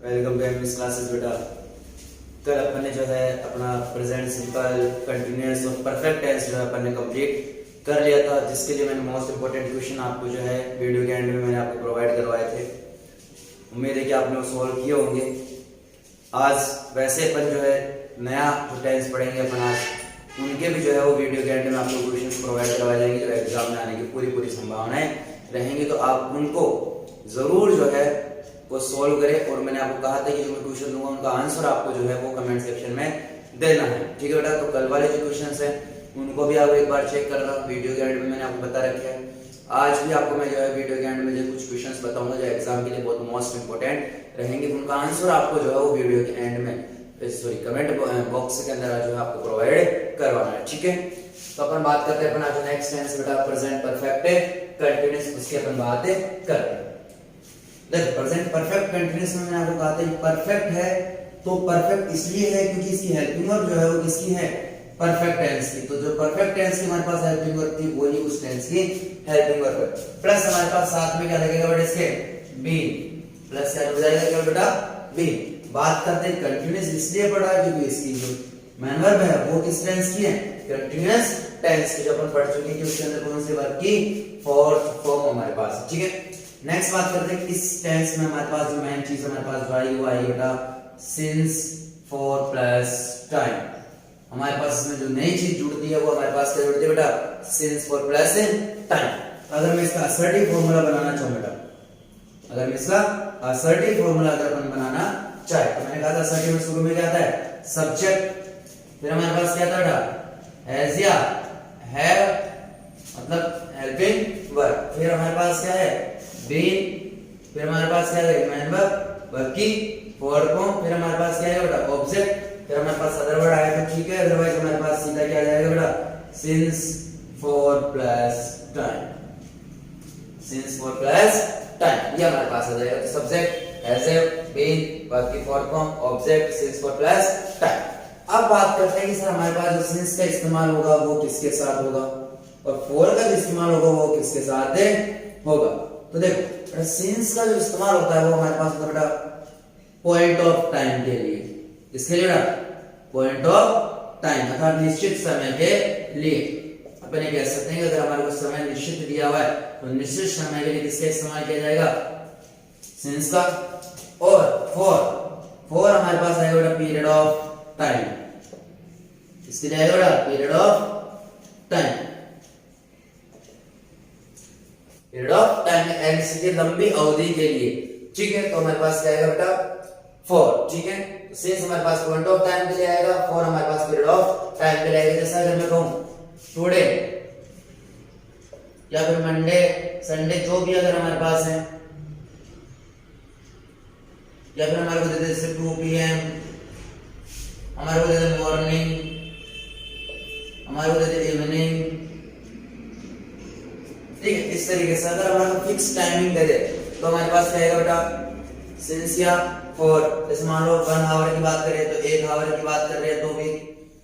Welcome to English classes बेटा। कल अपन ने जो है अपना प्रेजेंट सिंपल कंटिन्यूअस और परफेक्ट टेंस जो है अपन ने कंप्लीट कर लिया था, जिसके लिए मैंने मोस्ट इंपोर्टेंट क्वेश्चन आपको जो है वीडियो के एंड में मैंने आपको प्रोवाइड करवाए थे। उम्मीद है कि आपने वो सॉल्व किए होंगे। आज वैसे अपन जो है नया जो टेंस पढ़ेंगे अपन आज, उनके भी जो है वो वीडियो के एंड में आपको क्वेश्चन प्रोवाइड करवाए जाएंगे जो एग्जाम में आने की पूरी संभावनाएं रहेंगी। तो आप उनको जरूर जो है वो सॉल्व करें। और मैंने आपको कहा था कि जो मैं क्वेश्चन दूंगा उनका आंसर आपको जो है वो कमेंट सेक्शन में देना है, ठीक है बेटा। तो कल वाले जो क्वेश्चंस हैं उनको भी आप एक बार चेक करना, वीडियो के एंड में मैंने आपको बता रखा है। आज भी आपको मैं जो है वीडियो के एंड में जो कुछ क्वेश्चंस बताऊंगा जो एग्जाम के लिए बहुत मोस्ट इंपोर्टेंट रहेंगे, उनका आंसर आपको जो है वो वीडियो के एंड में कमेंट बॉक्स के अंदर जो है आपको प्रोवाइड करवाना है, ठीक है। तो अपन बात करते हैं अपन आज नेक्स्ट टेंस बेटा, प्रेजेंट परफेक्ट कंटिन्यूअस, उसकी अपन बातें करते हैं। देखो प्रेजेंट परफेक्ट कंटिन्यूअस में मैंने आपको कहा था परफेक्ट है, तो परफेक्ट इसलिए है क्योंकि इसकी हेल्पिंग वर्ब जो है वो किसकी है, परफेक्ट टेंस की। तो जो परफेक्ट टेंस की हमारे पास हेल्पिंग वर्ब थी वही उस टेंस की हेल्पिंग वर्ब है। प्लस हमारे पास साथ में क्या लगेगा बेटा, इसके बीन, प्लस क्या हो जाएगा क्या बेटा, बीन। बात करते हैं कंटिन्यूअस इसलिए पढ़ा क्योंकि इसकी जो मेन वर्ब है वो किस टेंस की है, कंटिन्यूअस टेंस की, जो अपन पढ़ चुके हैं कि उसके अंदर कौन सी वर्ब की फोर्थ फॉर्म हमारे पास, ठीक है। नेक्स्ट बात करते हैं इस टेंस में हमारे पास जो मेन चीज हमारे पास जो आई वो आई बेटा सिंस फॉर प्लस टाइम। हमारे पास इसमें जो नई चीज जुड़ती है वो हमारे पास क्या जुड़ती है बेटा, सिंस फॉर प्लस टाइम। अगर मैं इसका असर्टिव फॉर्मूला बनाना चाहूं बेटा, अगर मैं इसका असर्टिव फॉर्मूला अगर अपन बनाना चाहे तो मैंने कहा था असर्टिव में शुरू में क्या आता है, सब्जेक्ट, फिर हमारे पास क्या था बेटा हैज या हैव मतलब हेल्पिंग वर्ब, फिर हमारे पास क्या है बीन, फिर हमारे पास क्या है मेन वर्ब वर्ब की फोर्थ फॉर्म, फिर हमारे पास क्या है बेटा ऑब्जेक्ट, फिर हमारे पास अदर वर्ड आया तो ठीक है, अदरवाइज हमारे पास सीधा क्या जाएगा बेटा since for plus time, since for plus time, ये हमारे पास आ जाएगा। तो सब्जेक्ट हैज बीन, वर्ब की fourth form, object, since for plus time. अब बात करते हैं कि सर हमारे पास जो सिंस का इस्तेमाल होगा वो किसके साथ होगा और फॉर का जो इस्तेमाल होगा वो किसके साथ होगा। तो देखो सिंस का जो इस्तेमाल होता है वो हमारे पास होता है बेटा पॉइंट ऑफ टाइम के लिए, इसके लिए बेटा पॉइंट ऑफ टाइम अर्थात निश्चित समय के लिए। अपन ये कह सकते हैं कि अगर हमारे को समय निश्चित दिया हुआ है तो निश्चित समय के लिए किसका इस्तेमाल किया जाएगा, सिंस का। और फॉर हमारे पास आएगा बेटा पीरियड ऑफ टाइम, इसके लिए आएगा बेटा period of time, period of time and इसकी लंबी अवधि के लिए, ठीक है। तो हमारे पास क्या आएगा बेटा फॉर, ठीक है। सिंस हमारे पास पॉइंट ऑफ टाइम के लिए आएगा, फॉर हमारे पास पीरियड ऑफ टाइम के लिए आएगा। जैसा अगर मैं कहूं टुडे या फिर मंडे संडे जो भी अगर हमारे पास है, या फिर हमारे को देते जैसे 2 PM, हमारे को देते मॉर्निंग, हमारे को देते इवनिंग, ठीक है। इस तरीके से अगर हमारे को फिक्स टाइमिंग दे दे तो हमारे पास क्या आएगा बेटा सिंस या फॉर। जैसे मान लो 1 आवर की बात करें तो 1 आवर की बात कर रहे हैं तो भी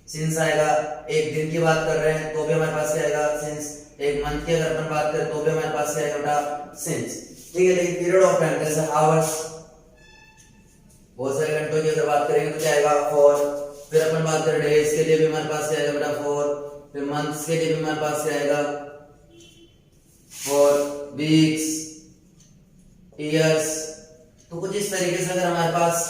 सिंस आएगा, 1 दिन की बात कर रहे हैं तो भी हमारे पास क्या आएगा सिंस, 1 मंथ की अगर अपन बात करें तो भी हमारे पास क्या आएगा बेटा सिंस, ठीक है। लेकिन पीरियड ऑफ टाइम जैसे आवर्स, बहुत सारे घंटों की अगर बात करेंगे तो क्या आएगा फॉर। फिर अपन बात करें डेज के लिए भी हमारे पास क्या आएगा बेटा फॉर, फिर मंथ्स के लिए भी हमारे पास क्या आएगा फॉर, वीक्स, ईयर्स। तो कुछ इस तरीके से अगर हमारे पास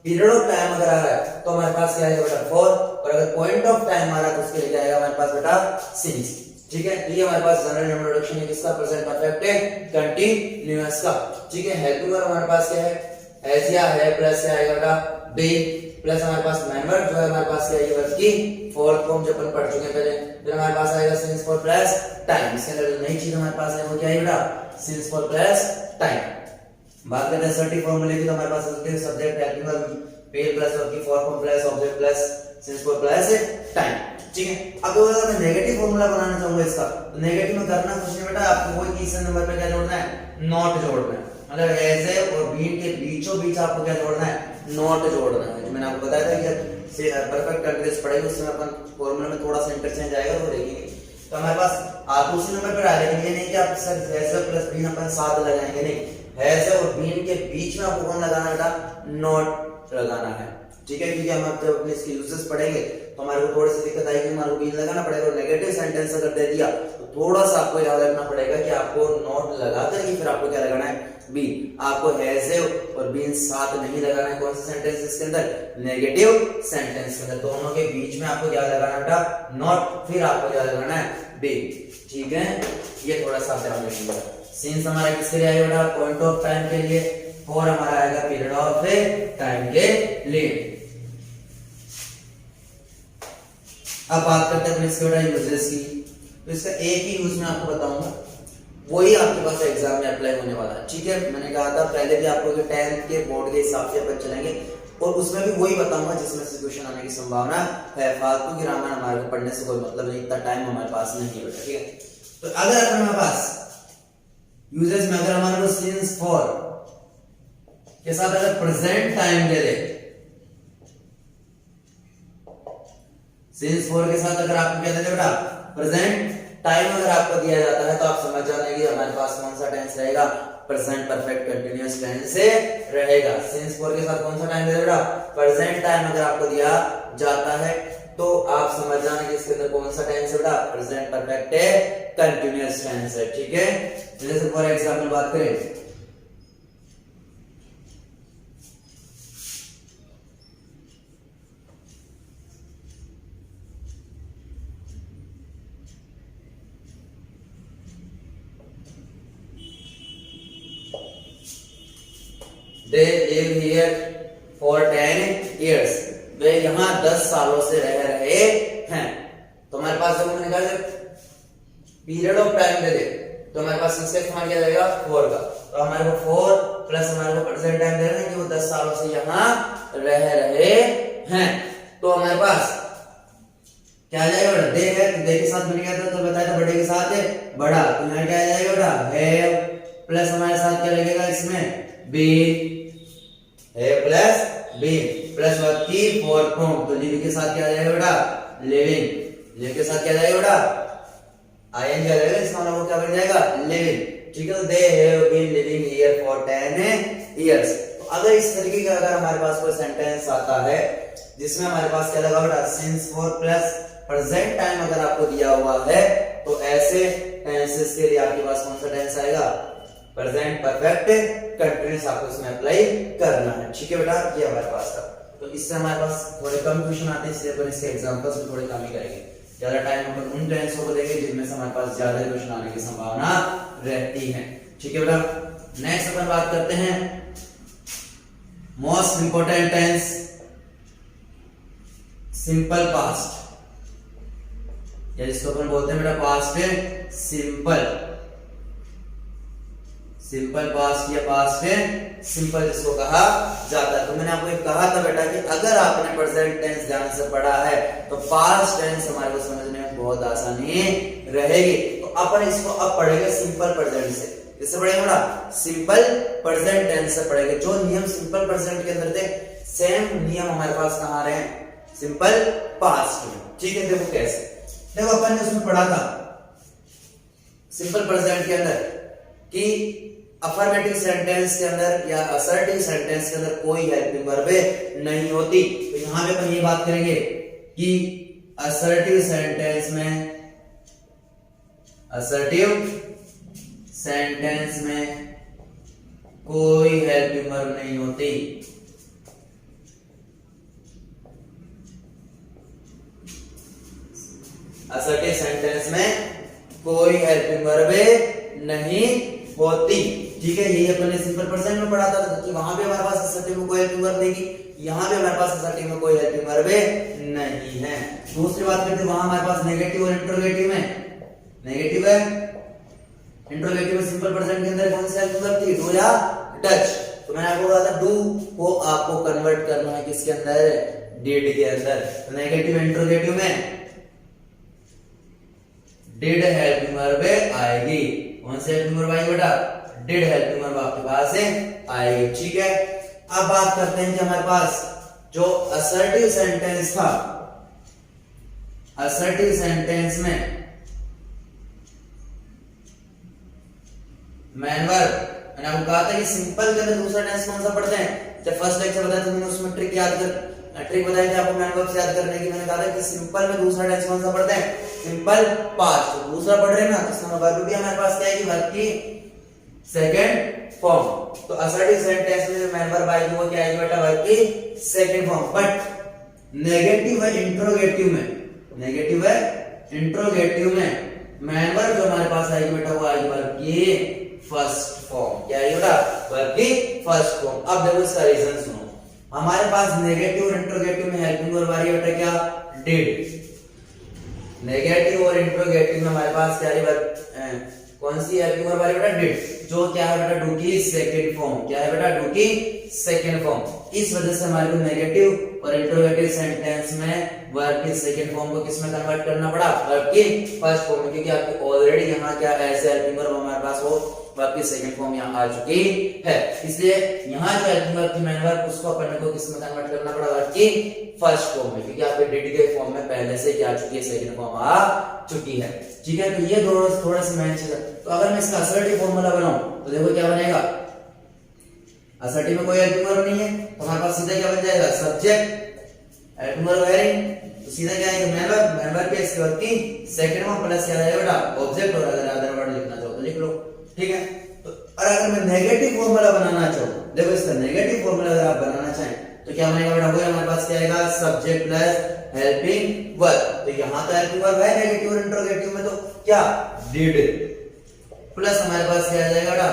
पीरियड ऑफ टाइम अगर आ रहा है तो हमारे पास क्या आएगा बेटा फॉर, और अगर पॉइंट ऑफ टाइम आ रहा है तो उसके लिए क्या आएगा हमारे पास बेटा सिंस, ठीक है। तो ये हमारे पास जनरल इंट्रोडक्शन है किसका, प्रेजेंट परफेक्ट कंटीन्यूअस का, ठीक है। हेल्पिंग वर्ब हमारे पास क्या है हैज या है, प्लस क्या आएगा बेटा बीन, प्लस हमारे पास मेन वर्ब जो है हमारे पास क्या है वर्ब की फोर्थ फॉर्म जो अपन पढ़ चुके हैं पहले। फिर हमारे पास आएगा सिंस फॉर प्लस टाइम, इसके अंदर जो नई चीज हमारे पास है वो क्या है बेटा सिंस फॉर प्लस टाइम। बात करते हैं असर्टिव फॉर्मूले की तो हमारे पास होते हैं सब्जेक्ट हेल्पिंग वर्ब पेल प्लस वर्ब की fourth form plus object plus since for plus time, ठीक है। अब अगर मैं नेगेटिव फॉर्मूला बनाना चाहूंगा इसका तो नेगेटिव में करना कुछ नहीं बेटा, आपको वही तीसरे नंबर पे क्या जोड़ना है, नॉट जोड़ना है। मतलब एज और बीन के बीचों बीच आपको क्या जोड़ना है, नॉट जोड़ना है। जो मैंने आपको बताया था कि परफेक्ट कंटीन्यूअस पढ़ेंगे उसमें अपन फॉर्मूला में थोड़ा सा इंटरचेंज आएगा वो देखेंगे। तो हमारे पास आप उसी नंबर पर आ, लेकिन ये नहीं कि आप सर हैज प्लस बीन अपन साथ लगाएंगे, नहीं, हैज और बीन के बीच में आपको कौन लगाना बेटा, नॉट लगाना है, ठीक है, क्योंकि हम जब अपने इसके यूजेस पढ़ेंगे तो हमारे को थोड़ी सी दिक्कत आएगी, हमारे को बीन लगाना पड़ेगा। और नेगेटिव सेंटेंस अगर दे दिया तो थोड़ा सा आपको याद रखना पड़ेगा कि आपको नॉट लगा करके फिर आपको क्या लगाना है, बी। आपको हैव और बीन साथ नहीं लगाना है। कौन सा सेंटेंस के अंदर, नेगेटिव सेंटेंस के अंदर, दोनों के बीच में आपको क्या लगाना है बेटा, नॉट, फिर आपको क्या लगाना है, बी, ठीक है। ये थोड़ा सा ध्यान रखिएगा। सिंस हमारा किसके लिए आएगा बेटा, पॉइंट ऑफ टाइम के लिए, और हमारा आएगा पीरियड ऑफ टाइम के लिए। अब बात करते हैं इसके बेटा यूजेस की। तो इसका एक ही यूज मैं आपको बताऊंगा, वही आपके पास एग्जाम में अप्लाई होने वाला है, ठीक है। मैंने कहा था पहले भी आपको 10th के बोर्ड के हिसाब से अपन चलेंगे और उसमें भी वही बताऊंगा जिसमें से क्वेश्चन आने की संभावना है। फालतू की रामायण हमारे को पढ़ने से कोई मतलब नहीं, इतना टाइम हमारे पास नहीं है बेटा, ठीक है। तो अगर हमारे पास यूजेस में अगर हमारे को सिंस फॉर के साथ अगर present time they they, since for के साथ अगर आपको क्या दे दे बेटा, प्रेजेंट टाइम अगर आपको दिया जाता है तो आप समझ जाने कि हमारे पास कौन सा टेंस रहेगा, प्रेजेंट परफेक्ट कंटीन्यूअस टेंस से रहेगा। सिंस फॉर के साथ कौन सा टाइम दे बेटा, प्रेजेंट टाइम अगर आपको दिया जाता है तो आप समझ जाने कि इसके अंदर कौन सा टेंस है बेटा, प्रेजेंट परफेक्ट कंटीन्यूअस टेंस है, ठीक है। जैसे फॉर एग्जांपल बात करें, They live here for 10 years. वे यहाँ 10 सालों से रह रहे हैं। तो हमारे पास जब मैंने कहा पीरियड ऑफ टाइम दे दे तो हमारे पास इसका इस्तेमाल किया जाएगा फॉर का। तो हमारे को फॉर प्लस हमारे को प्रेजेंट टाइम दे रहे हैं कि वो 10 सालों से यहाँ रह रहे हैं। तो हमारे पास क्या आ जाएगा बेटा, दे है, दे के साथ बन गया था तो बताया था बड़े के साथ है बड़ा, तो यहाँ क्या आ जाएगा बेटा, हैव प्लस हमारे साथ क्या लगेगा इसमें, बी, है प्लस बी प्लस की फॉर फ्रॉम, तो लिव के साथ क्या आ जाएगा बेटा, लिविंग, लिव के साथ क्या आ जाएगा बेटा, आईएनजी आ जाएगा, इसका मतलब क्या बन जाएगा, लिविंग, ठीक है। तो they have been living here for 10 years. तो अगर इस तरीके का अगर हमारे पास कोई सेंटेंस आता है जिसमें हमारे पास क्या लगा बेटा, since for plus present time अगर आपको दिया हुआ है तो ऐसे टेंसेस के लिए आपके पास कौन सा टेंस आएगा, प्रेजेंट परफेक्ट कंटीन्यूअस आपको इसमें अप्लाई करना है, ठीक है बेटा। ये हमारे पास था। तो इससे हमारे पास थोड़े कम क्वेश्चन आते हैं, इसलिए अपन इसके एग्जांपल्स भी थोड़े कम ही करेंगे। ज्यादा टाइम अपन उन टेंसों को देंगे जिनमें से हमारे पास ज्यादा क्वेश्चन आने की संभावना रहती है, ठीक है बेटा। नेक्स्ट अपन बात करते हैं most important tense, simple past, या जिसको अपन बोलते हैं बेटा पास्ट सिंपल, सिंपल पास्ट या पास्ट सिंपल जिसको कहा जाता है। तो मैंने आपको एक कहा था बेटा कि अगर आपने प्रेजेंट टेंस ध्यान से पढ़ा है तो पास्ट टेंस हमारे को समझने में बहुत आसानी रहेगी। तो अपन इसको अब पढ़ेंगे सिंपल प्रेजेंट से। किससे पढ़ेंगे बेटा, सिंपल प्रेजेंट टेंस से पढ़ेंगे। जो नियम सिंपल प्रेजेंट के अंदर थे सेम नियम हमारे पास कहाँ रहे, सिंपल पास्ट में, ठीक है। देखो कैसे, देखो अपन ने उसमें पढ़ा था सिंपल प्रेजेंट के अंदर कि अफर्मेटिव सेंटेंस के अंदर या असर्टिव सेंटेंस के अंदर कोई हेल्पिंग वर्ब नहीं होती। तो यहां पे अपन ये बात करेंगे कि असर्टिव सेंटेंस में कोई हेल्पिंग वर्ब नहीं होती। असर्टिव सेंटेंस में कोई हेल्पिंग वर्ब नहीं होती, ठीक है। यही अपन ने सिंपल प्रेजेंट में पढ़ा था कि वहां पे हमारे पास असर्टिव में कोई हेल्पिंग वर्ब नहीं की, यहां पे हमारे पास असर्टिव में कोई हेल्पिंग वर्ब नहीं है। दूसरी बात करते हैं वहां हमारे पास नेगेटिव और इंट्रोगेटिव में, नेगेटिव है, इंट्रोगेटिव में सिंपल प्रेजेंट के अंदर कौन सी हेल्पिंग वर्ब थी, डू या डच। तो मैंने आपको कहा था डू को आपको कन्वर्ट करना है किसके अंदर, डिड के अंदर। तो नेगेटिव इंट्रोगेटिव में डिड हेल्पिंग वर्ब आएगी, कौन से हेल्पिंग वर्ब आएगी बेटा, डिड हेल्पिंग वर्ब आपके पास आएगी, ठीक है। अब बात करते हैं कि हमारे पास जो असर्टिव सेंटेंस था, असर्टिव सेंटेंस में मैन वर्ब, मैंने आपको कहा था कि सिंपल के अंदर दूसरा टेंस कौन सा पढ़ते हैं, जब फर्स्ट लेक्चर बताया तो मैंने उसमें ट्रिक बताई थी आपको मैन वर्ब से याद करने की। मैंने कहा था कि सिंपल में दूसरा टेंस कौन सा पढ़ते हैं, सिंपल पास्ट। तो दूसरा पढ़ रहे हैं ना, तो इसमें वर्ब भी हमारे पास क्या है कि वर्ब की सेकंड फॉर्म। तो असर्टिव सेंटेंस में जो मैन वर्ब आएगी वो क्या आएगी बेटा, वर्ब की सेकंड फॉर्म। बट नेगेटिव है इंट्रोगेटिव में मैन वर्ब जो हमारे पास आएगी बेटा वो आएगी वर्ब की फर्स्ट फॉर्म। क्या आएगी बेटा, वर्ब की फर्स्ट फॉर्म। अब देखो इसका रीजन सुनो। हमारे पास नेगेटिव और इंट्रोगेटिव में हेल्पिंग वर्ब आ रही है बेटा क्या, डिड। नेगेटिव और इंट्रोगेटिव में हमारे पास क्या है वर्ब, कौन सी हेल्पिंग वर्ब आ रही है बेटा, डिड, जो क्या है बेटा, डू की सेकंड फॉर्म। क्या है बेटा, डू की सेकंड फॉर्म। इस वजह से हमारे को नेगेटिव और इंट्रोगेटिव सेंटेंस में वर्ब की सेकंड फॉर्म को किस में कन्वर्ट करना पड़ा, वर्ब की फर्स्ट फॉर्म में, क्योंकि आपकी ऑलरेडी यहाँ क्या ऐसे हेल्पिंग वर्ब हमारे पास वो वर्ब की सेकंड फॉर्म यहाँ आ चुकी है। इसलिए यहाँ जो हेल्पिंग वर्ब थी मैन वर्ब, उसको अपन को किस में कन्वर्ट करना पड़ा, वर्ब की फर्स्ट फॉर्म में, क्योंकि आपके डिड के फॉर्म में पहले से क्या आ चुकी है, सेकंड फॉर्म आ चुकी है। ठीक है, तो ये थोड़ा सा मेन चीज है। तो अगर मैं इसका असर्टिव फॉर्मूला बनाऊं तो देखो क्या बनेगा, असर्टिव में कोई हेल्पिंग वर्ब नहीं है तो हमारे पास सीधा क्या बन जाएगा, सब्जेक्ट हेल्पिंग वर्ब वेरिंग, तो सीधा क्या आएगा, मैन वर्ब के इसके वर्ब की सेकंड फॉर्म प्लस क्या आएगा बेटा, ऑब्जेक्ट। और अगर अदर वर्ड लिखना चाहो तो लिख लो। ठीक है, तो और अगर मैं नेगेटिव फॉर्मूला बनाना चाहूं, देखो इसका नेगेटिव फॉर्मूला अगर आप बनाना चाहें तो क्या बनेगा बेटा, वो हमारे पास क्या आएगा, सब्जेक्ट प्लस हेल्पिंग वर्ब। तो यहां तो हेल्पिंग वर्ब है नेगेटिव और इंट्रोगेटिव में, तो क्या डिड प्लस हमारे पास क्या आ जाएगा बेटा,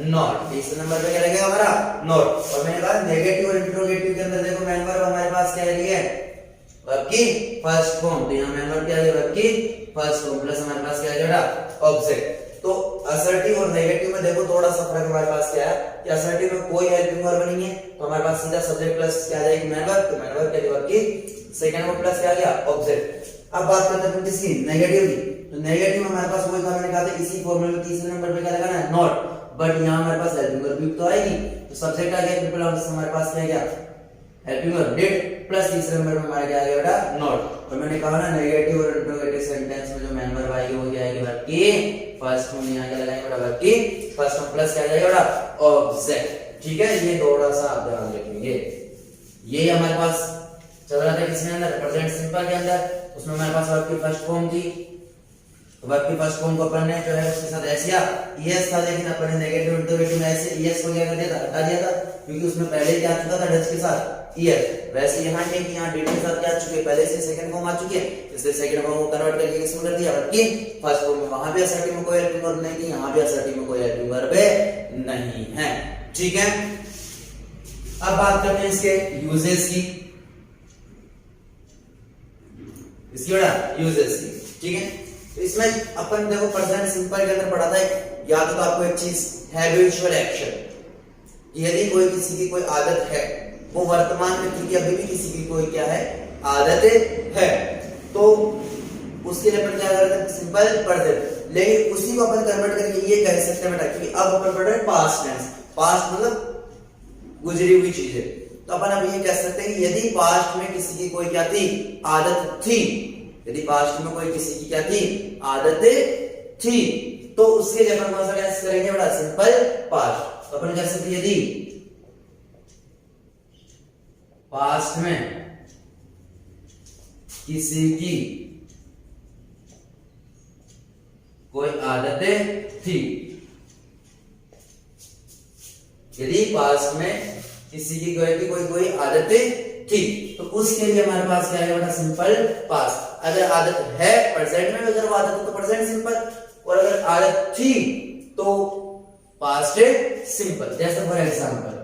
नॉट। तीसरे नंबर पे क्या लगेगा हमारा, नॉट। और मैंने कहा नेगेटिव और इंट्रोगेटिव के अंदर देखो मैन वर्ब हमारे पास क्या है, वर्ब की फर्स्ट फॉर्म। तो यहां मैन वर्ब क्या है, वर्ब की फर्स्ट फॉर्म प्लस हमारे पास क्या है बेटा, ऑब्जेक्ट। तो असर्टिव और नेगेटिव में देखो थोड़ा सा फर्क हमारे पास क्या है कि असर्टिव में कोई हेल्पिंग वर्ब नहीं है तो हमारे पास सीधा सब्जेक्ट प्लस क्या आ जाएगी, मैन वर्ब। तो मैन वर्ब क्या वर्ब की सेकंड वर्ब प्लस क्या आ गया, ऑब्जेक्ट। अब बात करते हैं किसकी, नेगेटिव की। तो नेगेटिव में हमारे पास वही था, मैंने कहा था इसी फॉर्मूले में तीसरे नंबर पे क्या लगाना है, नॉट। बट यहां हमारे पास हेल्पिंग वर्ब भी तो आएगी, तो सब्जेक्ट आ गया प्लस हमारे पास क्या गया, हेल्पिंग वर्ब डिड प्लस तीसरे नंबर में हमारा क्या आ गया बेटा, नॉट। और मैंने कहा ना नेगेटिव और इंट्रोगेटिव सेंटेंस में जो मैन वर्ब आएगी वो क्या आएगी, वर्ब की फर्स्ट फॉर्म। यहां क्या लगाएंगे बेटा, वर्ब की फर्स्ट फॉर्म प्लस क्या आ जाएगा बेटा, ऑब्जेक्ट। ठीक है, ये थोड़ा सा आप ध्यान रखेंगे। ये हमारे पास चल रहा था किसके अंदर, प्रेजेंट सिंपल के अंदर। उसमें हमारे पास वर्ब की फर्स्ट फॉर्म थी, वर्ब की फर्स्ट फॉर्म को अपन ने जो है उसके साथ एस या ईएस था, लेकिन अपन ने नेगेटिव इंट्रोगेटिव में ऐसे ईएस को क्या कर दिया था, हटा दिया था, क्योंकि उसमें पहले क्या आ चुका था, डच के साथ ईएस। वैसे यहाँ नहीं कि यहाँ डिड के साथ क्या आ चुके, पहले से सेकंड फॉर्म आ चुकी है, इसलिए सेकंड फॉर्म को कन्वर्ट करके किसमें कर दिया, वर्ब की फर्स्ट फॉर्म में। वहां भी असर्टिव में कोई हेल्पिंग वर्ब नहीं थी, यहाँ भी असर्टिव में कोई हेल्पिंग वर्ब नहीं है। ठीक है, अब बात करते हैं इसके यूजेस की, इसकी बेटा यूजेस की। ठीक है, तो इसमें अपन देखो प्रेजेंट सिंपल के अंदर पढ़ा था, या तो आपको एक चीज हैबिचुअल एक्शन, यदि कोई किसी की कोई आदत है, वो वर्तमान में क्योंकि अभी भी किसी की कोई क्या है, आदत है, तो उसके लिए अपन क्या करते हैं, सिंपल प्रेजेंट। लेकिन उसी को अपन कन्वर्ट करके ये कह सकते हैं बेटा, क्योंकि अब अपन पढ़ रहे हैं पास्ट टेंस, पास्ट मतलब गुजरी हुई चीजें। तो अपन अब ये कह सकते हैं कि यदि पास्ट में किसी की कोई क्या थी, आदत थी, यदि पास्ट में कोई किसी की क्या थी, आदत थी, तो उसके लिए अपन कौन सा टेंस करेंगे बेटा, सिंपल पास्ट। तो अपन कह सकते हैं यदि पास्ट में किसी की कोई आदतें थी, यदि पास्ट में किसी की कोई आदतें थी, तो उसके लिए हमारे पास क्या है बेटा, सिंपल पास्ट। अगर आदत है प्रेजेंट में, अगर वो आदत है तो प्रेजेंट सिंपल, और अगर आदत थी तो पास्ट सिंपल। जैसे for example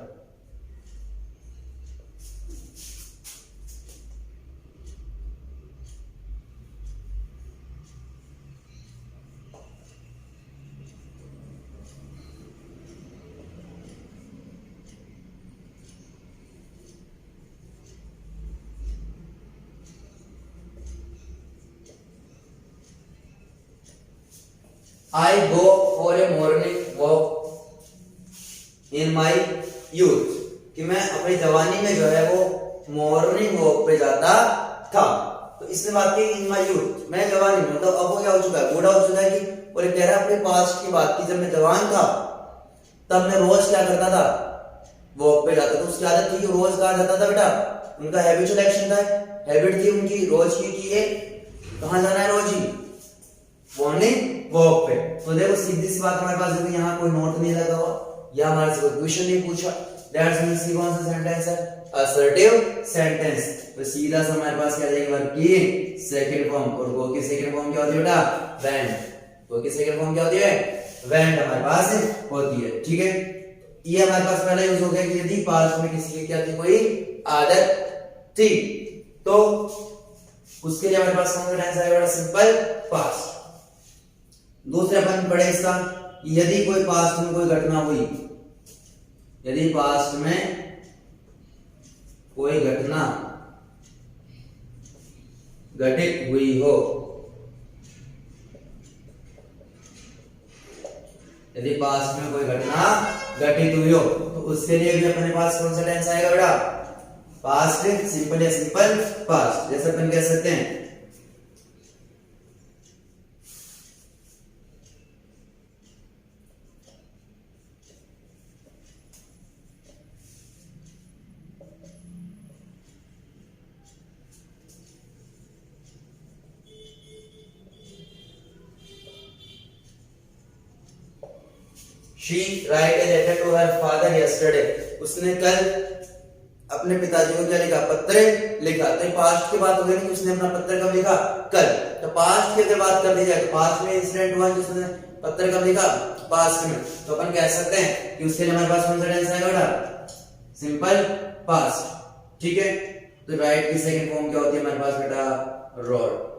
I go for a morning walk in my youth, कि मैं अपनी जवानी में जो है वो मॉर्निंग वॉक पे जाता था। तो इसने बात की इन माय यूथ, मैं जवानी में, मतलब अब वो क्या हो चुका है, बूढ़ा हो चुका है। कि और कह रहा है अपने पास्ट की बात की, जब मैं जवान था तब मैं रोज क्या करता था, वॉक पे जाता था, उसकी आदत थी कि रोज कहाँ जाता था बेटा, उनका हैबिचुअल एक्शन था, हैबिट थी उनकी रोज की ये कहाँ जाना है रोज ही, मॉर्निंग वॉक पे। तो देखो सीधी सी बात हमारे पास, देखो यहाँ कोई नोट नहीं लगा हुआ या हमारे से कोई क्वेश्चन नहीं पूछा, दैट्स मींस कि कौन सा सेंटेंस है, असर्टिव सेंटेंस। तो सीधा सा हमारे पास क्या आ जाएगी वर्ब की सेकंड फॉर्म, और गो की सेकंड फॉर्म क्या होती है बेटा, वेंट। गो की सेकंड फॉर्म क्या होती है, वेंट हमारे पास होती है, ठीक है। ये हमारे पास पहले यूज हो गया कि यदि पास्ट में किसी की क्या थी, कोई आदत थी, तो उसके लिए हमारे पास कौन सा टेंस आएगा, सिंपल पास्ट। दूसरे अपन पढ़े इसका, यदि कोई पास्ट में कोई घटना हुई, यदि पास्ट में कोई घटना घटित हुई हो, यदि पास्ट में कोई घटना घटित हुई हो, तो उसके लिए भी अपने पास कौन सा टेंस आएगा बेटा, पास्ट सिंपल या सिंपल पास्ट। जैसे अपन कह सकते हैं She write a letter to her father yesterday. उसने कल अपने पिताजी को क्या लिखा, पत्र लिखा। तो पास्ट की बात हो गई, उसने अपना पत्र कब लिखा, कल। तो पास्ट की अगर बात कर दी जाए, तो पास्ट में इंसिडेंट हुआ जिसने पत्र कब लिखा, पास्ट में। तो अपन कह सकते हैं कि उसके लिए हमारे पास कौन सा टेंस आएगा बेटा, सिंपल पास्ट, ठीक है। तो राइट की सेकंड फॉर्म क्या होती है हमारे पास बेटा, रोड।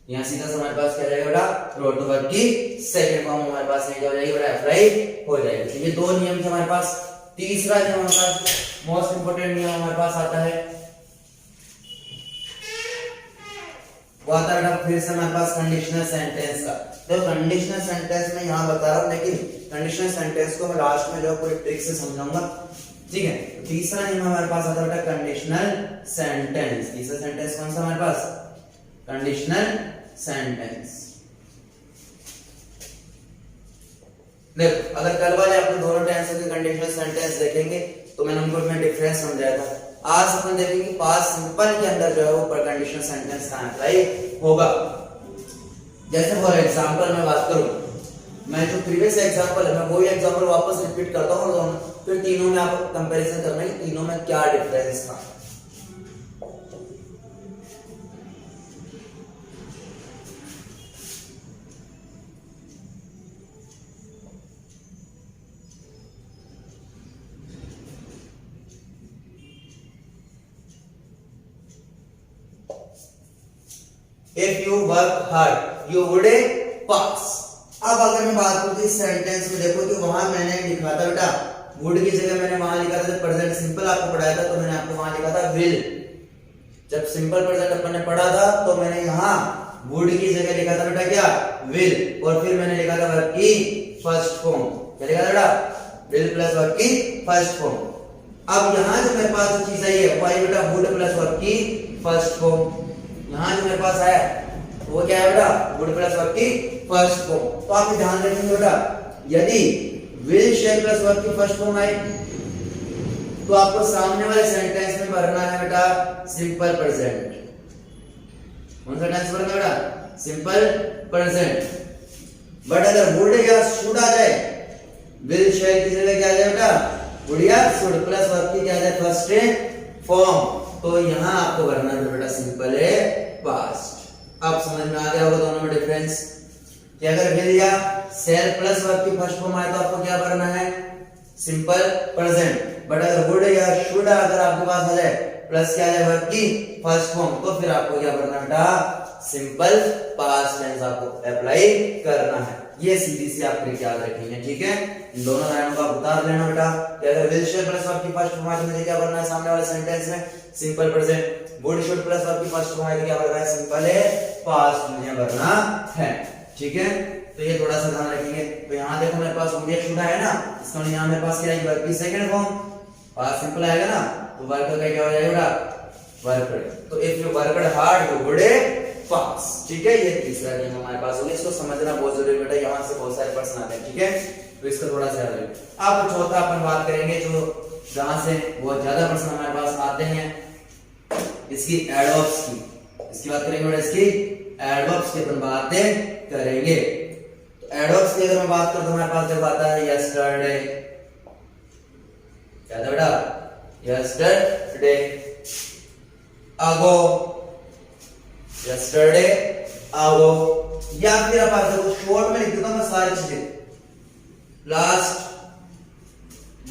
यहाँ सीधा से हमारे पास क्या जाएगा बेटा, रोड। तो वर्ब की सेकंड फॉर्म हमारे पास क्या हो जाएगी बेटा, अप्लाई हो जाएगी। तो ये दो नियम थे हमारे पास। तीसरा नियम हमारे पास, मोस्ट इंपोर्टेंट नियम हमारे पास आता है, वो आता है बेटा फिर से हमारे पास कंडीशनल सेंटेंस का। तो कंडीशनल सेंटेंस में यहाँ बता रहा हूँ, लेकिन कंडीशनल सेंटेंस को मैं लास्ट में जो पूरी ट्रिक से समझाऊंगा, ठीक है। तो तीसरा नियम हमारे पास आता है बेटा कंडीशनल सेंटेंस। तीसरा सेंटेंस कौन सा हमारे पास, कंडीशनल सेंटेंस। देखो अगर कल वाले आपने दोनों टेंस के कंडीशनल सेंटेंस देखेंगे तो मैंने उनको में डिफरेंस समझाया था। आज अपन देखेंगे पास्ट सिंपल के अंदर जो है वो पर कंडीशनल सेंटेंस कहां अप्लाई होगा। जैसे फॉर एग्जांपल मैं बात करूं, मैं जो प्रीवियस एग्जांपल है मैं वही एग्जांपल वापस रिपीट करता हूं, और फिर तीनों में आप कंपैरिजन करना है तीनों में क्या डिफरेंस था। If you work hard, you would pass. अब अगर मैं बात करूं इस सेंटेंस में, देखो कि वहां मैंने लिखा था बेटा वुड की जगह मैंने वहां लिखा था प्रेजेंट सिंपल आपको पढ़ाया था, तो मैंने आपको वहां लिखा था विल। जब सिंपल प्रेजेंट अपन ने पढ़ा था तो मैंने यहाँ वुड की जगह लिखा था बेटा क्या, विल, और फिर मैंने लिखा था वर्ब की फर्स्ट फॉर्म। क्या लिखा था बेटा, विल प्लस वर्ब की फर्स्ट फॉर्म। अब यहाँ जो मेरे पास चीज आई है वो आई बेटा वुड प्लस वर्ब की फर्स्ट फॉर्म। यहाँ जो मेरे पास आया वो क्या है बेटा, वुड प्लस वर्ब की फर्स्ट फॉर्म। तो आप ध्यान रखेंगे बेटा, यदि विल शेल प्लस वर्ब की फर्स्ट फॉर्म आई तो आपको सामने वाले सेंटेंस में भरना है बेटा सिंपल प्रेजेंट। कौन सा टेंस भरना बेटा, सिंपल प्रेजेंट। बट अगर वुड या शुड आ जाए, विल शेल की जगह क्या आ जाए बेटा, वुड या शुड प्लस वर्ब की क्या आ जाए फर्स्ट फॉर्म, तो यहां आपको भरना है बेटा सिंपल है पास्ट। अब समझ में आ गया होगा दोनों में डिफरेंस कि अगर विल या शेल प्लस वर्ब की फर्स्ट फॉर्म आए तो आपको क्या भरना है, सिंपल प्रेजेंट। बट अगर वुड या शुड अगर आपके पास आ जाए प्लस क्या आ जाए वर्ब की फर्स्ट फॉर्म, तो फिर आपको क्या भरना बेटा, सिंपल पास्ट टेंस आपको अप्लाई करना है। ये सीधी सी आप ट्रिक याद रखेंगे, ठीक है। इन दोनों लाइनों का उतार लेना बेटा कि अगर विल शेल प्लस वर्ब की फर्स्ट फॉर्म आए तो मुझे क्या भरना है सामने वाले सेंटेंस में, simple present. Would should plus verb की फर्स्ट फॉर्म आए तो क्या भरना है, सिंपल है पास्ट मुझे भरना है, ठीक है। तो ये थोड़ा सा ध्यान रखेंगे। तो यहाँ देखो मेरे पास वुड या शुड है ना, इसका यहाँ मेरे पास क्या है वर्ब की सेकंड फॉर्म, पास्ट सिंपल आएगा ना, तो वर्ब का क्या हो जाएगा बेटा, वर्कड। तो if you worked hard you would पास, ठीक है। ये तीसरा नियम हमारे पास होगा, इसको समझना बहुत जरूरी बेटा, यहाँ से बहुत सारे प्रश्न आते हैं, ठीक है। तो इसको थोड़ा सा याद रखिए। अब चौथा अपन बात करेंगे जो जहां से बहुत ज्यादा प्रश्न हमारे पास आते हैं इसकी एडवर्ब्स की, इसकी बात करेंगे बेटा, इसकी एडवर्ब्स की अपन बातें करेंगे। तो एडवर्ब्स की अगर मैं बात करूं तो हमारे पास देखो आता है यस्टरडे, क्या था बेटा, यस्टरडे, अगो, यस्टरडे, अगो, या फिर आप देखो शॉर्ट में लिख देता हूं मैं सारी चीजें, last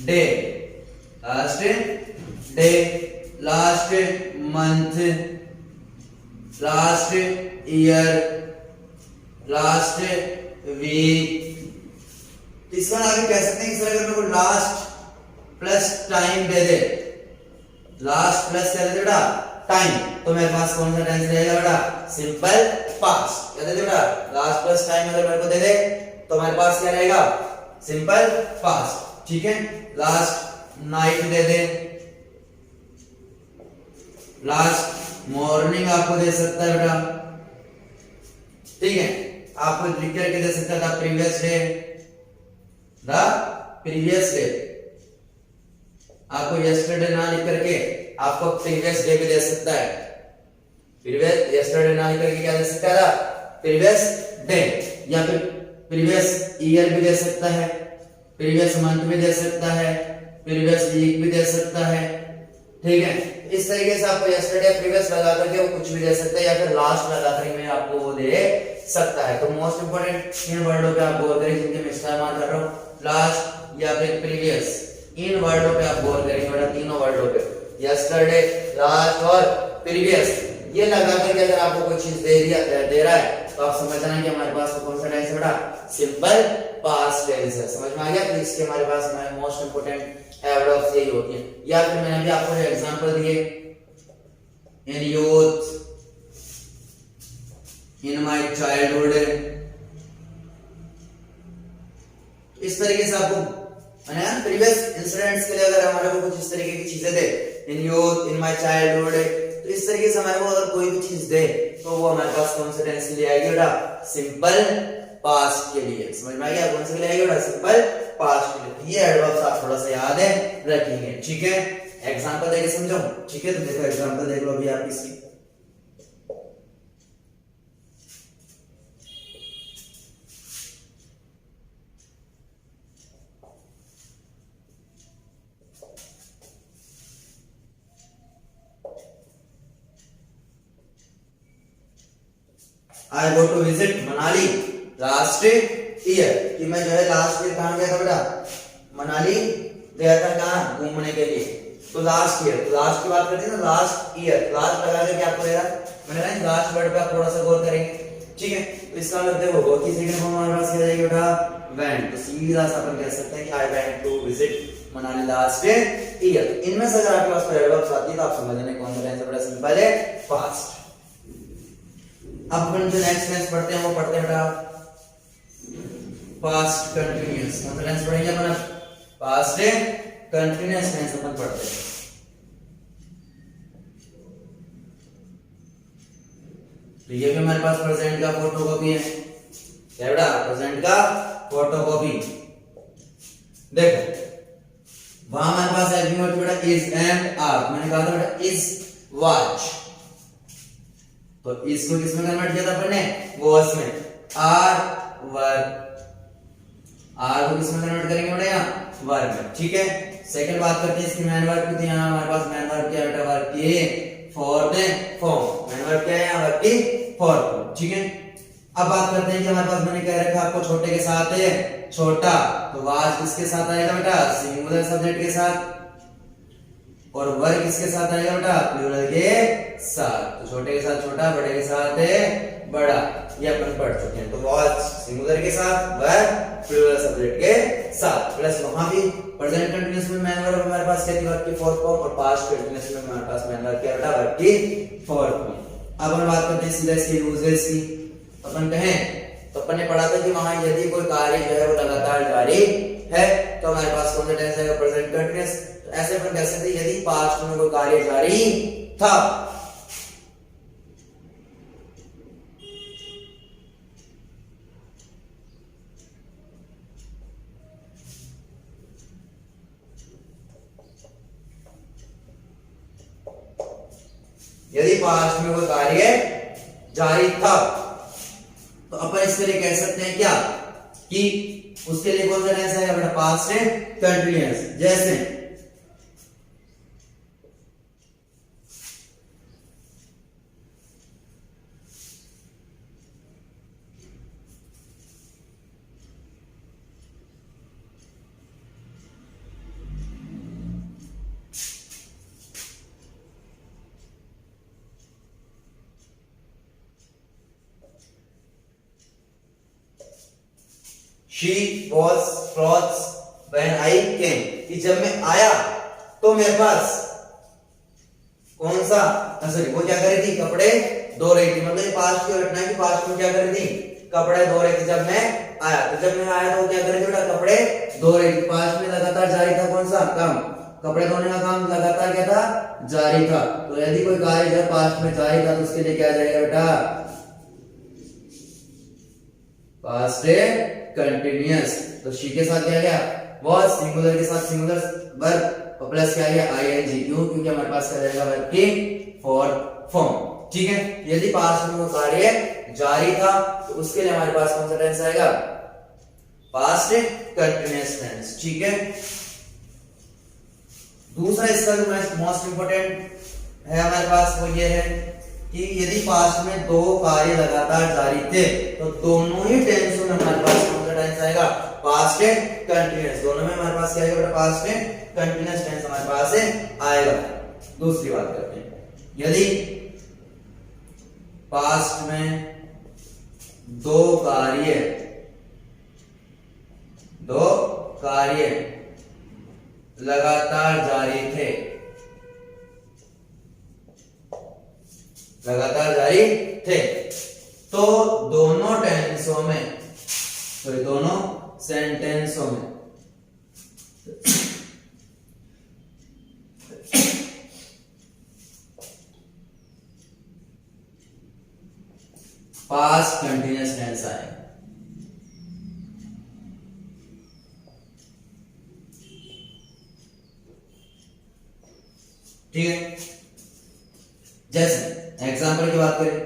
day, last day, last month, last year, last week. तो इसका आगे कह सकते हैं कि सर अगर मेरे को लास्ट प्लस टाइम दे दे, लास्ट प्लस क्या दे दे बेटा, टाइम, तो मेरे पास कौन सा टेंस रहेगा बेटा, सिंपल पास्ट। क्या दे दे बेटा, लास्ट प्लस टाइम अगर मेरे को दे दे तो हमारे पास क्या रहेगा, सिंपल पास्ट। ठीक है, last night they they, last morning आपको दे सकता है बेटा, ठीक है, आपको लिख करके दे सकता था previous day, the previous day, आपको यस्टरडे ना लिख करके आपको प्रीवियस डे भी दे सकता है, प्रीवियस यस्टरडे ना लिख करके क्या दे सकता है, प्रीवियस डे, या फिर प्रीवियस ईयर भी दे सकता है, प्रीवियस मंथ भी दे सकता है, प्रीवियस वीक भी दे सकता है। ठीक है, इस तरीके से आपको यस्टरडे प्रीवियस लगा करके वो कुछ भी दे सकता है, या फिर लास्ट लगा करके मैं आपको वो दे सकता है। तो मोस्ट इंपोर्टेंट इन वर्डों पे आप गौर करें जिनके मैं इस्तेमाल कर रहा हूँ, लास्ट या फिर प्रीवियस, इन वर्डों पे आप गौर करेंगे बेटा, तीनों वर्डों पे, यस्टरडे, लास्ट और प्रीवियस, ये लगा करके अगर आपको कोई चीज दे रहा है तो आप समझना कि हमारे पास कौन सा टेंस है बेटा, सिंपल पास्ट टेंस है। समझ में आ गया? तो इसके हमारे पास हमारे मोस्ट इंपोर्टेंट एडवर्ब्स यही होती है। या फिर मैंने अभी आपको एग्जांपल दिए, इन यूथ, इन माय चाइल्डहुड, इस तरीके से आपको मैंने प्रीवियस इंसिडेंट्स के लिए अगर हमारे को कुछ इस तरीके की चीजें दे, in youth, in my childhood, तो इस तरीके से हमारे को अगर कोई भी चीज दे तो वो हमारे पास कौन से टेंस के लिए आएगी बेटा, सिंपल पास्ट के लिए। समझ में आ गया? कौन से के लिए आएगी बेटा, सिंपल पास्ट के लिए। ये एडवर्ब्स आप थोड़ा सा याद है रखेंगे। ठीक है, एग्जांपल देके समझाऊं? ठीक है, तो देखो एग्जांपल देख लो अभी आप इसकी, I go to visit Manali last year, कि मैं जो है लास्ट ईयर कहाँ गया था बेटा, मनाली गया था, कहाँ घूमने के लिए। तो लास्ट ईयर, तो लास्ट की बात करते हैं ना, लास्ट ईयर, लास्ट लगा के क्या आपको देगा, मैंने कहा लास्ट वर्ड पे आप थोड़ा सा गौर करेंगे। ठीक है, तो इसका मतलब देखो बहुत ही सेकंड फॉर्म हमारे पास क्या जाएगा बेटा, वेंट, तो सीधा सा अपन कह सकते हैं कि I went to visit Manali last year. इनमें से अगर आपके पास कोई एडवर्ब्स आती है तो आप समझ लेना कौन सा टेंस है बेटा, सिंपल है, फास्ट। अब अपन जो नेक्स्ट टेंस पढ़ते हैं वो पढ़ते हैं बेटा पास्ट कंटीन्यूअस। कौन सा टेंस पढ़ेंगे अपन? पास्ट कंटीन्यूअस टेंस अपन पढ़ते हैं। तो ये भी हमारे पास प्रेजेंट का फोटोकॉपी है, क्या बेटा, प्रेजेंट का फोटोकॉपी। देखो वहां हमारे पास हेल्पिंग वर्ड बेटा इज एंड आर, मैंने कहा था बेटा इज वॉच, तो इसको किसमें कन्वर्ट किया था अपन ने, वॉच में, आर वर्क, आर को किसमें कन्वर्ट करेंगे बेटा, यहाँ वर्क में। ठीक है, सेकंड बात करते हैं इसकी मैन वर्क की, तो यहाँ हमारे पास मैन वर्क क्या बेटा, वर्क की for the form, man work क्या है यहाँ, वर्क की फॉर फॉर्म। ठीक है, अब बात करते हैं कि हमारे पास मैंने कह रखा आपको छोटे के साथ है छोटा, तो वाज किसके साथ आएगा बेटा, सिंगुलर सब्जेक्ट के साथ, और वर्क किसके साथ आएगा बेटा, प्लूरल के साथ। तो छोटे के साथ छोटा, बड़े के साथ है बड़ा, ये अपन पढ़ चुके हैं। तो वाज सिंगुलर के साथ, वर्क प्लूरल सब्जेक्ट के साथ, प्लस वहां भी प्रेजेंट कंटीन्यूअस में मैन वर्ब हमारे पास क्या थी, वर्क की फोर्थ फॉर्म, और पास्ट कंटीन्यूअस में हमारे पास मैन वर्ब क्या बेटा, वर्क की फोर्थ फॉर्म। अब हम बात करते हैं सीधा इसके यूजेस की। अपन कहें तो अपन ने पढ़ा था कि वहां यदि कोई कार्य जो है वो लगातार जारी है तो हमारे पास कौन सा टेंस आएगा, प्रेजेंट कंटीन्यूअस। तो ऐसे अपन कह सकते हैं यदि पास्ट में कोई कार्य जारी था, यदि पास्ट में कोई कार्य जारी था तो अपन इसके लिए कह सकते हैं क्या कि उसके लिए कौन सा टेंस आएगा बेटा, पास्ट कंटिन्यूअस। जैसे She was clothes when I came, कि जब मैं आया तो मेरे पास कौन सा, सॉरी वो क्या कर रही थी, कपड़े धो रही थी। मतलब ये पास्ट की घटना है कि पास्ट में क्या कर रही थी, कपड़े धो रही थी जब मैं आया। तो जब मैं आया तो वो क्या कर रही थी बेटा, कपड़े धो रही थी। पास्ट में लगातार जारी था कौन सा काम, कपड़े धोने का काम लगातार क्या था, जारी था। तो यदि कोई कार्य जब पास्ट में जारी था तो उसके लिए क्या जाएगा बेटा, पास्ट कंटिन्यूअस। तो शी के साथ क्या गया, was, सिंगुलर के साथ सिंगुलर वर्ब और प्लस क्या गया आईएनजी। क्यों, क्योंकि हमारे पास क्या रहेगा वर्ब की फॉर्म। ठीक है, यदि पास्ट में वो कार्य जारी था तो उसके लिए हमारे पास कौन सा टेंस आएगा, पास्ट कंटिन्यूअस टेंस। ठीक है, दूसरा इसका जो मोस्ट इंपोर्टेंट है हमारे पास वो ये है कि यदि पास्ट में दो कार्य लगातार जारी थे तो दोनों ही टेंसों में हमारे पास कौन सा टेंस आएगा, पास्ट कंटिन्यूअस। दोनों में हमारे पास क्या आएगा बेटा, पास्ट कंटिन्यूअस टेंस हमारे पास आएगा। दूसरी बात करते हैं, यदि पास्ट में दो कार्य लगातार जारी थे तो दोनों सेंटेंसों में पास्ट कंटिन्यूअस टेंस आएगा। ठीक है, जैसे एग्जाम्पल की बात करें,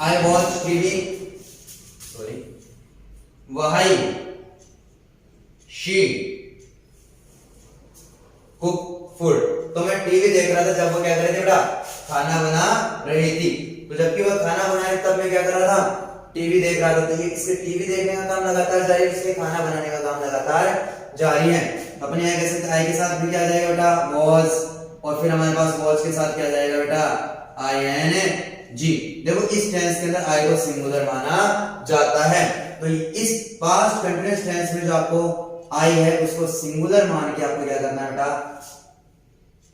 I watch TV, वही she cook food। तो मैं टीवी देख रहा था जब वो क्या कर रही थी बेटा, खाना बना रही थी। तो जबकि वो खाना बना रही तब मैं क्या कर रहा था, टीवी देख रहा था। तो ये इसके टीवी देखने का काम लगातार जारी है, इसके खाना बनाने का काम लगातार जारी है। अपने यहाँ कैसे आई के साथ भी क्या जाएगा बेटा, was, और फिर हमारे पास was के साथ क्या जाएगा बेटा, ing। देखो इस टेंस के अंदर आई को सिंगुलर माना जाता है। तो इस पास्ट कंटिन्यूअस टेंस में जो आपको आई है उसको सिंगुलर मान के आपको क्या करना है बेटा,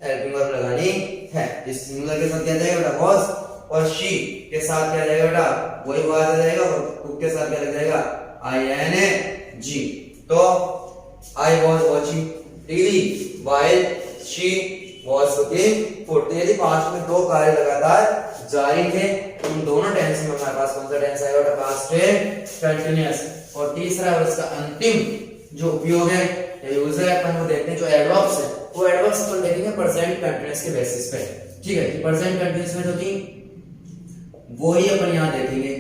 हेल्पिंग वर्ब लगानी है। इस सिंगुलर के साथ क्या जाएगा बेटा, was, और she के साथ क्या जाएगा बेटा, वही was आ जाएगा, और cook के साथ क्या लग जाएगा, ing। तो I was watching TV while she was cooking food। तो यदि पास्ट में दो कार्य लगातार जारी थे तो उन दोनों टेंस में हमारे पास कौन सा टेंस आएगा बेटा, पास्ट कंटिन्यूअस। और तीसरा और इसका अंतिम जो उपयोग है या यूज है अपन वो देखते हैं, जो एडवर्ब्स है वो एडवर्ब्स अपन देखेंगे प्रेजेंट कंटिन्यूअस के बेसिस पे। ठीक है, प्रेजेंट कंटिन्यूअस में जो थी वो ही अपन यहाँ देखेंगे।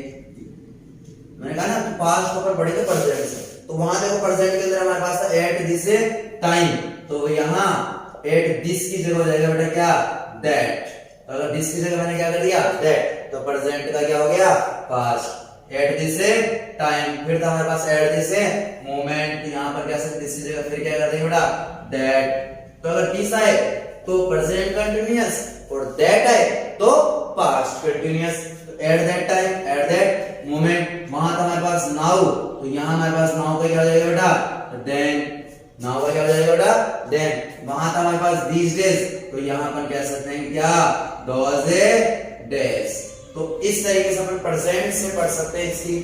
मैंने कहा ना पास्ट के ऊपर बढ़े थे प्रेजेंट से, तो वहां देखो प्रेजेंट के अंदर हमारे पास था एट दिस टाइम, तो यहाँ एट दिस की जगह हो जाएगा बेटा क्या, दैट। अगर दिस की जगह मैंने क्या कर दिया, दैट, तो प्रेजेंट का क्या हो गया, पास्ट। एट दिस टाइम, फिर था हमारे पास एट दिस मोमेंट, यहाँ पर क्या दिस की जगह फिर क्या कर देंगे बेटा, दैट। तो अगर दिस आए तो प्रेजेंट कंटिन्यूअस, और दैट आए तो past continuous. At that time, at that moment, वहां था हमारे पास नाउ, तो यहाँ हमारे पास नाउ का क्या हो जाएगा बेटा, देन। नाउ का क्या हो जाएगा बेटा, देन। वहां था हमारे पास these days, तो यहाँ पर कह सकते हैं क्या, those days। तो इस तरीके से अपन प्रेजेंट से पढ़ सकते हैं इसकी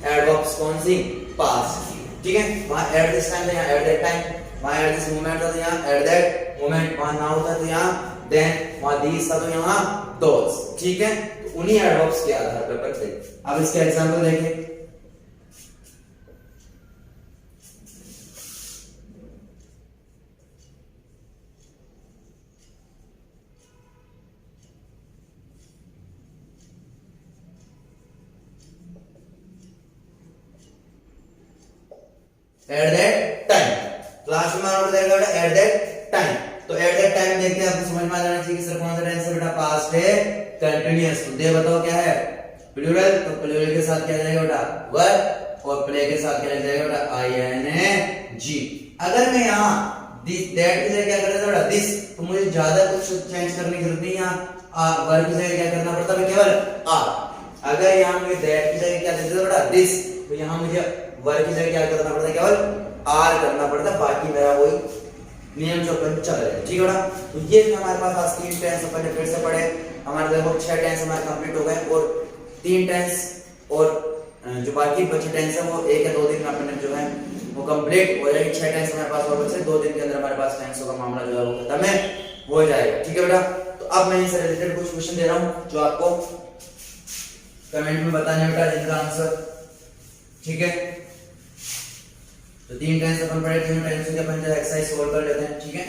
एडवर्ब्स कौन सी, पास्ट की। ठीक है, वहां एट दिस टाइम था, यहाँ एट दैट टाइम, वहां एट दिस मोमेंट था तो यहाँ एट दैट मोमेंट, वहां नाउ था तो यहाँ देन, वहां दीस था तो यहाँ दोस। ठीक है, तो उन्हीं एडवर्ब्स के आधार पर पढ़ते। अब इसके एग्जांपल देखें। एट दैट टाइम, क्लास में हमारा बताएगा बेटा एट दैट टाइम। तो एट दैट टाइम देखते हैं, आपको समझ में आ जाना चाहिए कि सर कौन सा टेंस है बेटा, पास्ट है कंटीन्यूअस। तो दे बताओ क्या है, प्लूरल, तो प्लूरल के साथ क्या जाएगा बेटा वर, और प्ले के साथ क्या जाएगा बेटा आईएनजी। अगर मैं यहाँ दिस दैट की जगह क्या कर देता बेटा दिस, तो मुझे ज्यादा कुछ चेंज करने की जरूरत नहीं है। यहाँ वर की जगह क्या करना पड़ता है, केवल आर। अगर यहाँ मुझे दैट की जगह क्या दे देता बेटा दिस, तो यहाँ मुझे वर की जगह क्या करना पड़ता है, केवल आर करना पड़ता है। बाकी मेरा वही नियम जो अपन चल रहे हैं। ठीक है बेटा, तो ये हमारे पास आज 3 टेंस अपन ने फिर से पढ़े। हमारे देखो 6 टेंस हमारे कंप्लीट हो गए, और 3 टेंस और जो बाकी बचे टेंस है वो 1 या 2 दिन में अपन ने जो है वो कंप्लीट हो जाएगी। 6 टेंस हमारे पास और बचे, 2 दिन के अंदर हमारे पास टेंसों का मामला जो है वो खत्म है हो जाएगा। ठीक है बेटा, तो अब मैं इनसे रिलेटेड कुछ क्वेश्चन दे रहा हूँ जो आपको कमेंट में बताने बेटा जिनका आंसर। ठीक है, तो 3 टेंस अपन पढ़े, 3 टेंस के अपन जो एक्सरसाइज सोल्व कर लेते हैं। ठीक है,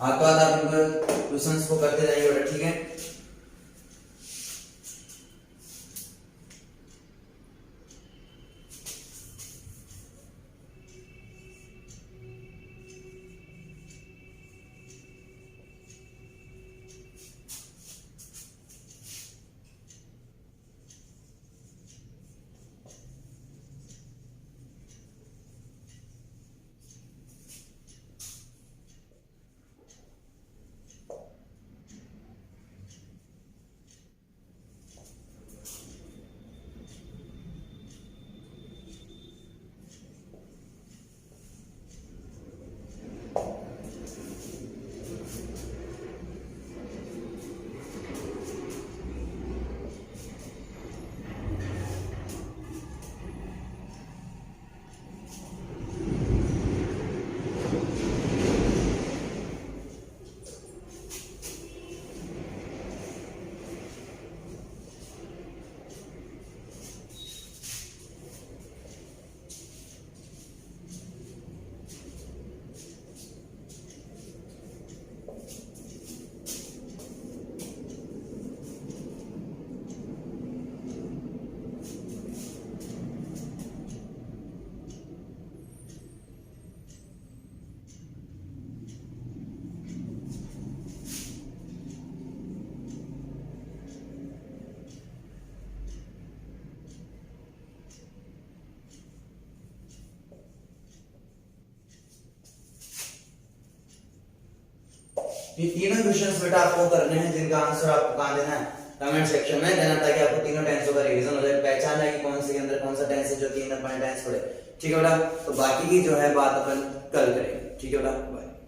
आपके बाद आप इनको क्वेश्चंस को करते जाइए बेटा। ठीक है, ये तीनों क्वेश्चंस बेटा आपको करने हैं जिनका आंसर आपको कहां देना है, कमेंट सेक्शन में देना, ताकि आपको तीनों टेंसों का रिवीजन हो जाए, पहचान है कि कौन से के अंदर कौन सा टेंस है जो 3 अपन टेंस पढ़े। ठीक है बेटा, तो बाकी की जो है बात अपन कल करेंगे। ठीक है बेटा, बाय।